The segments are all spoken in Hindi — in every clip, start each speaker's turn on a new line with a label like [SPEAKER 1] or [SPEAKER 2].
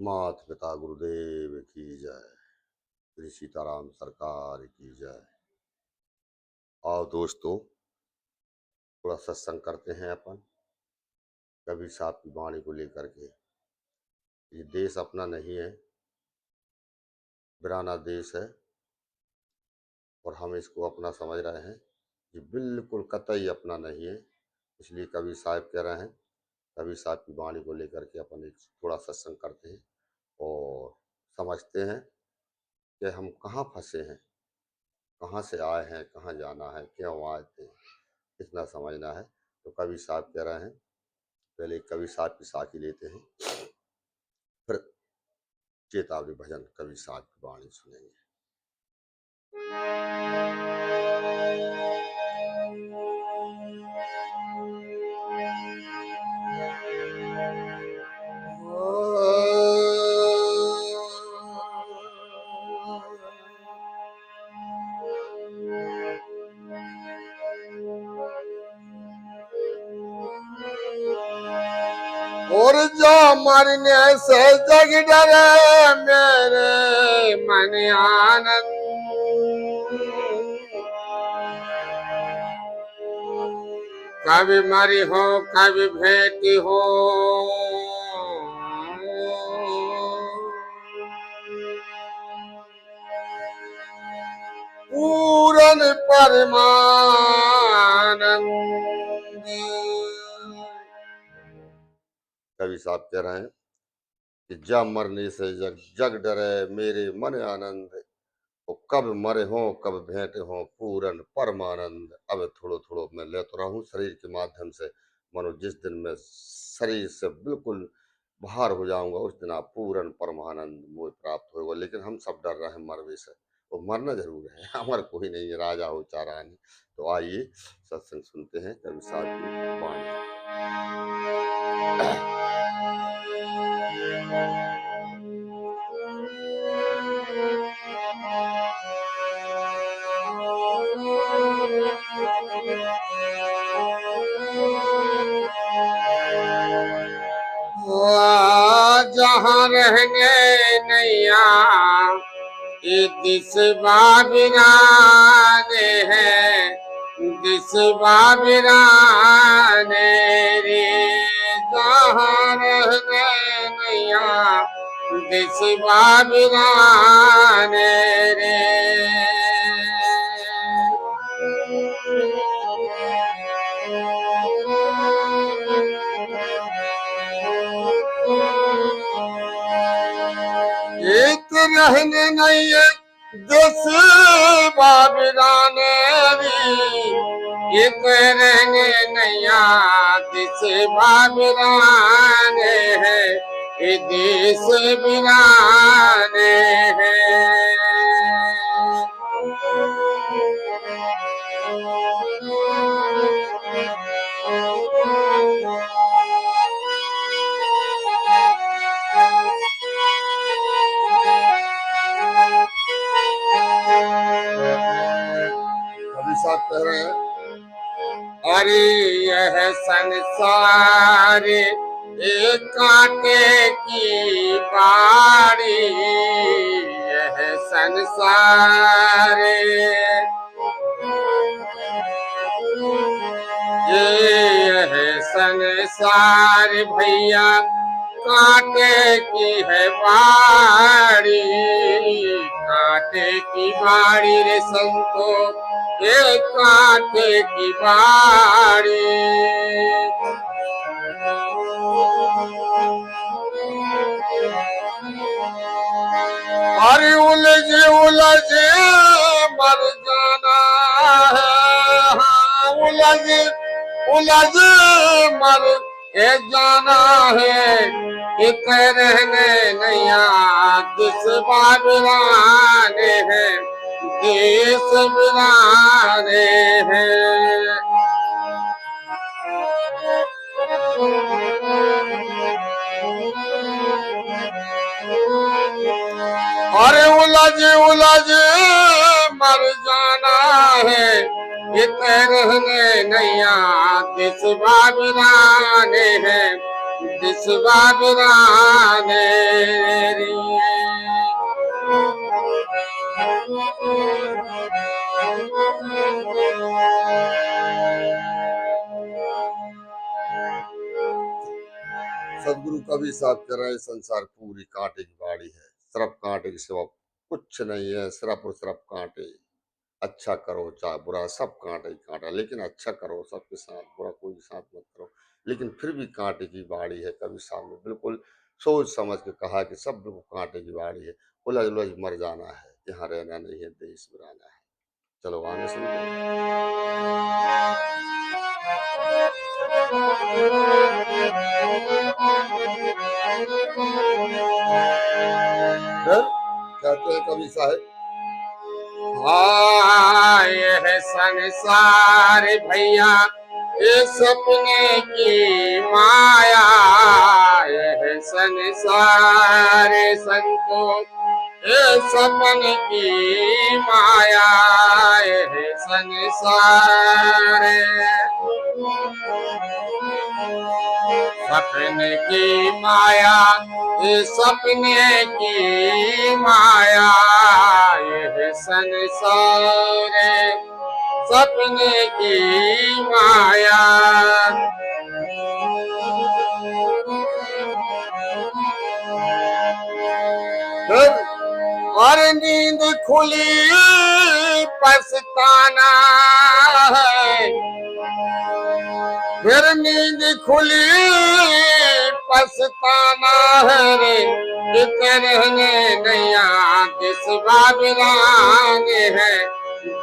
[SPEAKER 1] मात पिता गुरुदेव की जय। श्री सीताराम सरकार की जय। आओ दोस्तों, थोड़ा सत्संग करते हैं अपन कबीर साहब की वाणी को लेकर के। ये देश अपना नहीं है, वीराना देश है और हम इसको अपना समझ रहे हैं। ये बिल्कुल कतई अपना नहीं है। इसलिए कबीर साहब कह रहे हैं, कबीर साहब की वाणी को लेकर के अपन एक थोड़ा सत्संग करते हैं और समझते हैं कि हम कहाँ फंसे हैं, कहाँ से आए हैं, कहाँ जाना है, क्यों आए थे, इतना समझना है। तो कबीर साहब कह रहे हैं, पहले कबीर साहब की साखी लेते हैं, फिर चेतावनी भजन कबीर साहब की वाणी सुनेंगे। और जो मरने से जग डरे मेरे मन आनंद, कभी मरी हो कभी भेटी हो, पूरन परमानंद। कवि साहब कह रहे हैं कि जब मरने से जग जग डरे मेरे मन आनंद, और कब मरे हो कब भेंट हो पूरन परमानंद। अब थोड़ो थोड़ो मैं लेता रहा हूँ शरीर के माध्यम से, मानो जिस दिन मैं शरीर से बिल्कुल बाहर हो जाऊंगा उस दिन आप पूरन परमानंद मुझे प्राप्त होगा। लेकिन हम सब डर रहे हैं मरने से, वो मरना जरूर है, हमारा कोई नहीं है, राजा हो चाहे रानी। तो आइए सत्संग सुनते हैं कवि साहब की वाणी। जहाँ रहने नैया ये दिशवा बिराने हैं, दिशवा बिराने रे। जहाँ रहने नैया दिशवा बिराने रे। एक रहने नहीं है देश बाबिराने री, एक रहने नैया देश बाबिराने है, ये देश बिराने है। कह रहे हैं, अरे यह संसार एक कांटे की बाड़ी, यह संसार यह संसार भैया कांटे की है बाड़ी, कांटे की बाड़ी रे संतो, ये कांटे की बाड़ी। अरे उलझे उलझे मर जाना है, हाँ उलझे उलझे मर जाना है, एक रहने नैया दिस बिराने हैं, देश बिराने हैं। अरे उलझे उलझे मर जाना है, इत रहने नैया दिस बिराने हैं,
[SPEAKER 2] दिसवा बिराने रे।
[SPEAKER 1] सदगुरु कबीर साहब कह रहे हैं संसार पूरी कांटे की बाड़ी है, सिर्फ कांटे के सिवा कुछ नहीं है, सिर्फ और सिर्फ कांटे। अच्छा करो चाहे बुरा, सब कांटे ही कांटा, लेकिन अच्छा करो सबके साथ, बुरा कोई के साथ मत करो। लेकिन फिर भी कांटे की बाड़ी है। कबीर साहब ने बिल्कुल सोच समझ के कहा कि सब बिल्कुल कांटे की बाड़ी है, उलझ उलझ मर जाना है, यहाँ रहना नहीं है, देश बिराना है। चलो आगे सुनते हैं। कहते हैं कवि साहब,
[SPEAKER 2] हाँ यह संसार भैया ये सपने की माया, यह संसार संतों ये सपने की माया, यह संसार सपने की माया, ये सपने की माया, यह संसार सपने की माया। और नींद खुली पछताना है, फिर नींद खुली पछताना है रे, रहने नैया दिसवा बिराने है,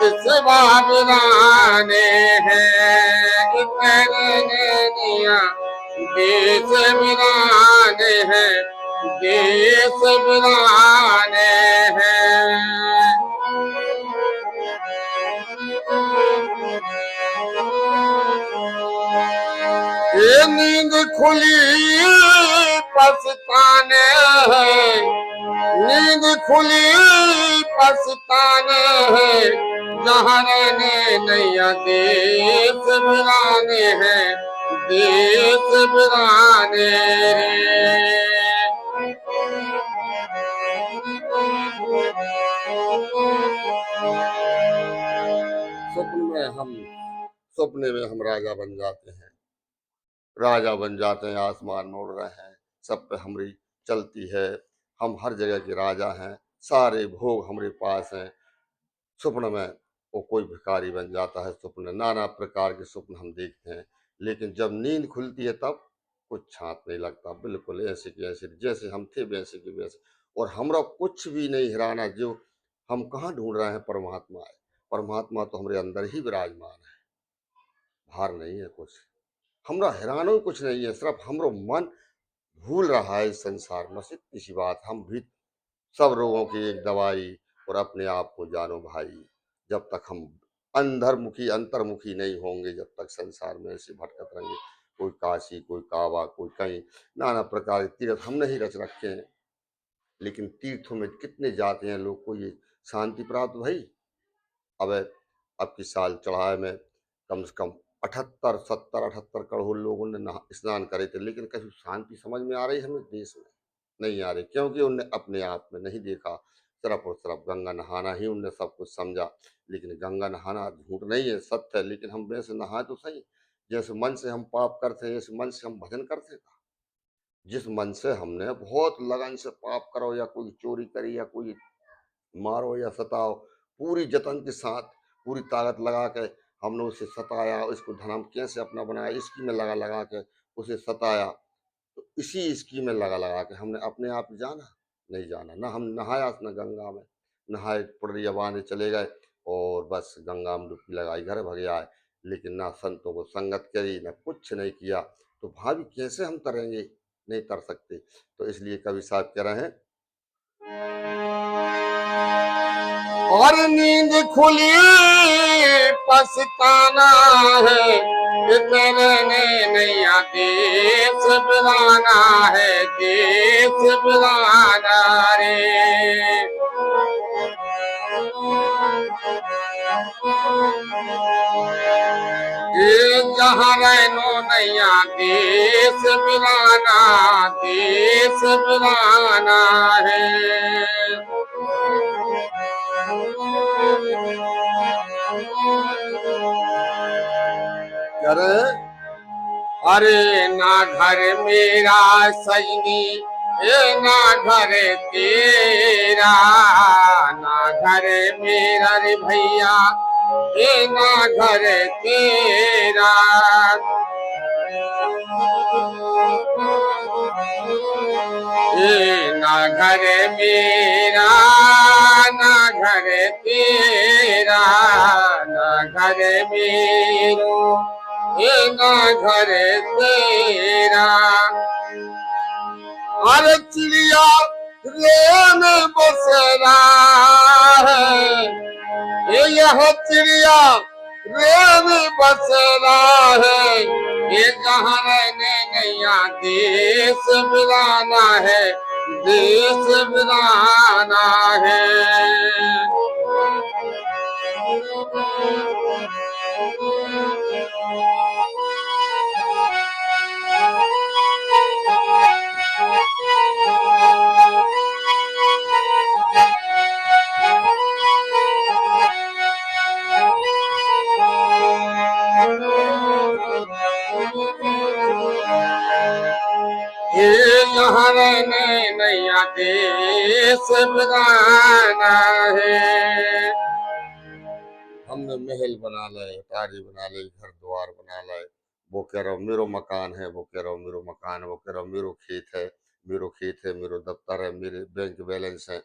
[SPEAKER 2] दिसवा बिराने है, रहने नैया देश बिराने है, देश बिराने हैं। ये नींद खुली पछताने है, नींद खुली पछताने है, जहाँ रहने नैया देश बिराने हैं, देश बिराने रे।
[SPEAKER 1] सपने में हम राजा बन जाते हैं, राजा बन जाते हैं, आसमान में उड़ रहे हैं, सब पे हमारी चलती है, हम हर जगह के राजा हैं, सारे भोग हमारे पास हैं। स्वप्न में वो कोई भिखारी बन जाता है, स्वप्न नाना प्रकार के स्वप्न हम देखते हैं, लेकिन जब नींद खुलती है तब कुछ छाप नहीं लगता, बिल्कुल ऐसे के ऐसे जैसे हम थे वैसे के वैसे, और हमरा कुछ भी नहीं हिराना। जो हम कहाँ ढूंढ रहे हैं परमात्मा है, परमात्मा तो हमारे अंदर ही विराजमान है, बाहर नहीं है कुछ। हमरा हैरानो कुछ नहीं है, सिर्फ हमरो मन भूल रहा है इस संसार में, बस इतनी सी बात। हम भी सब रोगों की एक दवाई, और अपने आप को जानो भाई। जब तक हम अंतर्मुखी अंतर्मुखी नहीं होंगे, जब तक संसार में ऐसे भटकत रहेंगे, कोई काशी, कोई काबा, कोई कहीं, नाना प्रकार के तीर्थ हमने ही रच रखे हैं, लेकिन तीर्थों में कितने जाते हैं लोग को ये शांति प्राप्त भाई। अब की साल चढ़ाए में कम से कम 78 लोगों ने स्नान करे थे, लेकिन कभी शांति समझ में आ रही हमें देश में? नहीं आ रही, क्योंकि उनने अपने आप में नहीं देखा, सिर्फ और सिर्फ गंगा नहाना ही उनने सब कुछ समझा। लेकिन गंगा नहाना झूठ नहीं है, सत्य है, लेकिन हम वैसे नहाए तो सही, जैसे मन से हम पाप करते हैं, जैसे मन से हम भजन करते था। जिस मन से हमने बहुत लगन से पाप करो, या कोई चोरी करी, या कोई मारो या सताओ, पूरी जतन के साथ, पूरी ताकत लगा के हमने उसे सताया, इसको धन हम कैसे अपना बनाया, इसकी में लगा लगा के उसे सताया, तो इसी इसकी में लगा लगा के हमने अपने आप जाना नहीं जाना, ना हम नहाया न गंगा में, नहाए पुड़िया बांधे चले गए, और बस गंगा में डुबकी लगाई घर भगे आए, लेकिन ना संतों को संगत करी, ना कुछ नहीं किया, तो भावी कैसे हम तरेंगे? नहीं तर सकते। तो इसलिए कवि साहब कह रहे हैं,
[SPEAKER 2] और नींद खुली पछताना है, रहने नैया देश बिराना है, देश बिराना रे। जहाँ रहनो नैया देश बिराना है।
[SPEAKER 1] करे
[SPEAKER 2] अरे ना घर मेरा सजनी, ए ना घर तेरा, ना घर मेरा रे भैया, ए ना घर तेरा। ए ना घर मेरा, ना घर तेरा, ना घर मेरो, ए ना घर तेरा।
[SPEAKER 1] अरे चिड़िया रेन बसेरा है, यह चिड़िया रेन बसेरा है।
[SPEAKER 2] ये जहाँ रहने नैया देश बिराना है, देश बिराना है। ये यहाँ रहने नैया देश बिराना है।
[SPEAKER 1] हमने महल बना लाए, अटारी बना ली, घर द्वार बना लाए। वो कह रहा मेरो मकान है, वो कह रहा मेरो मकान है, वो कह रहा मेरो खेत है, मेरो खेत है, मेरो दफ्तर है, मेरे बैंक बैलेंस है।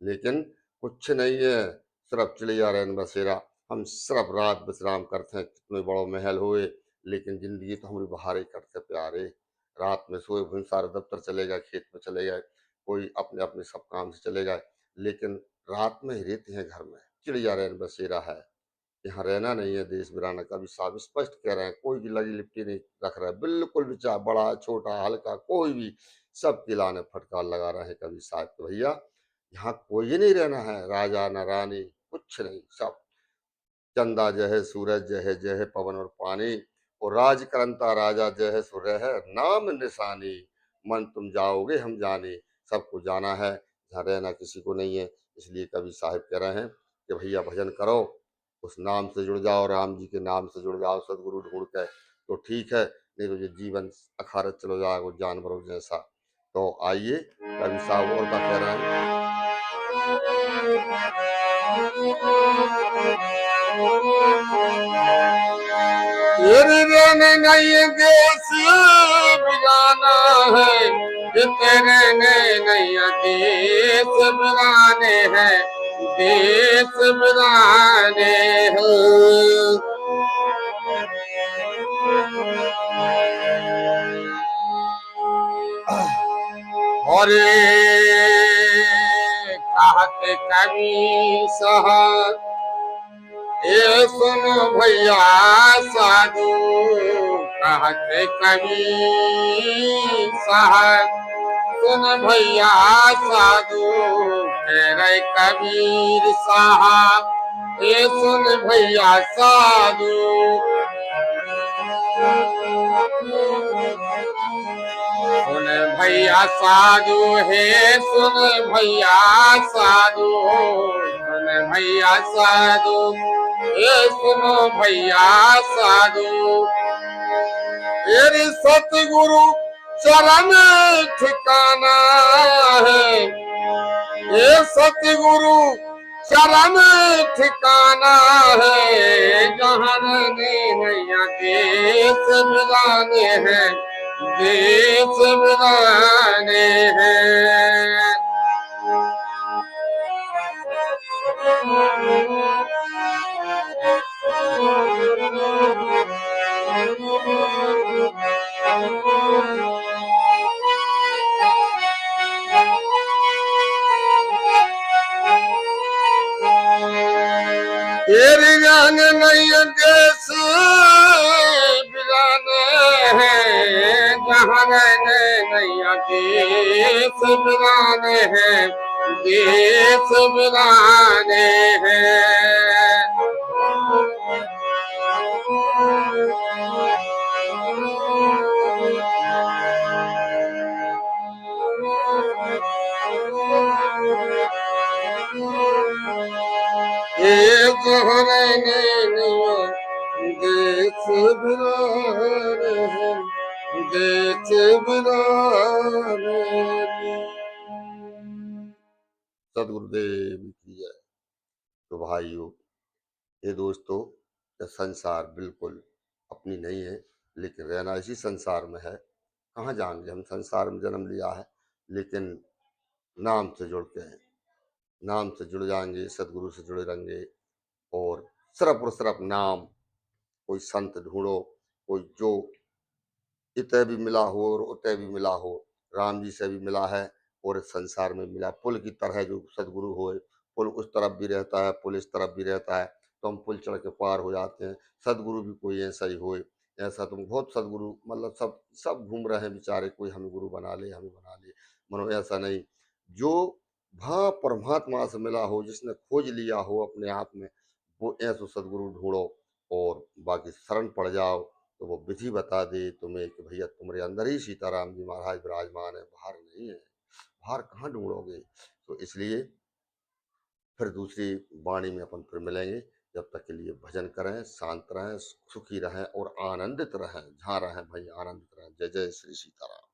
[SPEAKER 1] लेकिन कुछ नहीं है, सिर्फ चिड़िया रैन बसेरा। हम सिर्फ रात विश्राम करते हैं, कितने बड़ो महल हुए, लेकिन जिंदगी तो हमारी बाहर ही करते प्यारे। रात में सोए हुए सारे दफ्तर चले गए, खेत में चले गए, कोई अपने अपने सब काम से चले गए, लेकिन रात में ही रहते हैं घर में। चिड़िया रैन बसेरा है, यहाँ रहना नहीं है देश बिराना का। भी साहब स्पष्ट कह रहे हैं, कोई भी लगी लिपटी नहीं रख रहा है, बिल्कुल भी, चाहे बड़ा छोटा हल्का कोई भी, सब किलाने फटकार लगा रहे हैं कभी साहब तो भैया यहाँ कोई नहीं रहना है, राजा न रानी कुछ नहीं, सब चंदा जय है, सूरज जय है पवन और पानी, और राज करंता राजा जय है, सूर्य है नाम निशानी। मन तुम जाओगे हम जाने, सबको जाना है, यहाँ रहना किसी को नहीं है। इसलिए कवि साहब कह रहे हैं कि भैया भजन करो, उस नाम से जुड़ जाओ, राम जी के नाम से जुड़ जाओ, सदगुरु ढूंढ के तो ठीक है, नहीं तो ये जीवन अखारत चलो जाएगा जानवरों जैसा। तो आइए कवि साहब और क्या कह रहे हैं।
[SPEAKER 2] तेरे रहने नहीं देश बिराना है, तेरे नैया देश बिराने हैं, देश बिराने हैं। और कहते कवि साहब, ये सुनो भैया साधु, कहते कवि साहब, सुन भैया साधु, कह रहे कबीर साहब, ये सुन भैया साधु। सुन भैया साधु है, सुन भैया साधु, सुन भैया साधु, ये सुनो भैया साधु। तेरे सतगुरु चरण ठिकाना है, ये सतगुरु चरण ठिकाना है। जहाँ नैया देश बिराने हैं, देश बिराने हैं। तेरे जान नहीं देश बिराने हैं, जहाँ नैया देश बिराने हैं, देश बिराने हैं। जहाँ रहने नैया देश बिराने हैं, देश बिराने।
[SPEAKER 1] सदगुरुदेव की जय। तो भाइयों, ये दोस्तों, ये संसार बिल्कुल अपनी नहीं है, लेकिन रहना इसी संसार में है। कहाँ जाएंगे हम, संसार में जन्म लिया है, लेकिन नाम से जुड़ के हैं। नाम से जुड़ जाएंगे, सदगुरु से जुड़े रहेंगे, और सिर्फ नाम। कोई संत ढूंढो, कोई जो इतने भी मिला हो और उतने भी मिला हो, राम जी से भी मिला है और इस संसार में मिला। पुल की तरह जो सदगुरु हो, पुल उस तरफ भी रहता है, पुल इस तरफ भी रहता है, तो हम पुल चढ़ के पार हो जाते हैं। सदगुरु भी कोई ऐसा ही हो, ऐसा तुम बहुत सदगुरु, मतलब सब सब घूम रहे हैं बेचारे, कोई हमें गुरु बना ले, हमें बना ले, मनो ऐसा नहीं। जो भा परमात्मा से मिला हो, जिसने खोज लिया हो अपने आप में, वो ऐसा सदगुरु ढूंढो और बाकी शरण पड़ जाओ, तो वो विधि बता दे तुम्हें कि भैया तुम्हारे अंदर ही सीताराम जी महाराज विराजमान है, बाहर नहीं है। बाहर कहाँ ढूंढोगे। तो इसलिए फिर दूसरी वाणी में अपन फिर मिलेंगे। जब तक के लिए भजन करें, शांत रहें, सुखी रहें और आनंदित रहें। जहाँ रहें भाई आनंदित रहें। जय जय श्री सीताराम।